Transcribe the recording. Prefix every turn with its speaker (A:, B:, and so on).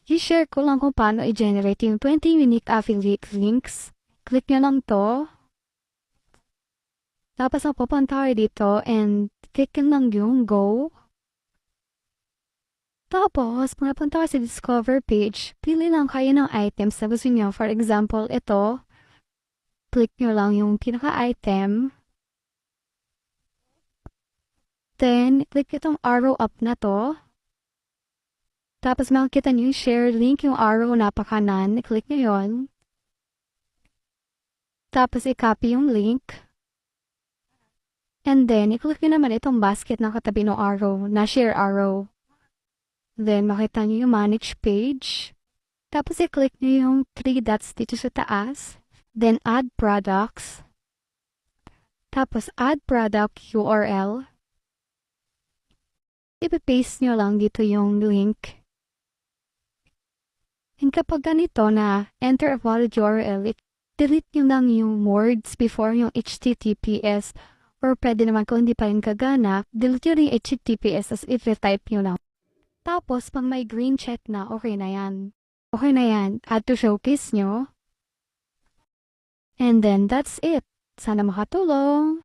A: I-share ko lang kung paano i-generate yung 20 unique affiliate links. Click nyo lang to. Tapos mapupunta kayo dito and click nyo lang yung go. Tapos, kung napunta ka sa Discover page, pili lang kayo ng items na gusto nyo. For example, ito. Click nyo lang yung pinaka-item. Then, click itong arrow up na to. Tapos, makikita nyo yung share link, yung arrow na pa kanan. Click nyo yun. Tapos, i-copy yung link. And then, i-click nyo naman itong basket na katabi ng arrow, na share arrow. Then, makita nyo yung manage page. Tapos, i-click nyo yung 3 dots dito sa taas. Then, add products. Tapos, add product URL. Ipapaste nyo lang dito yung link. And kapag ganito na, enter a valid URL, delete nyo lang yung words before yung HTTPS. Or pwede naman kung hindi pa rin kagana, delete nyo rin yung HTTPS as i-type nyo lang. Tapos, pag may green check na, okay na yan. Okay na yan. Add to showcase nyo. And then, that's it. Sana makatulong.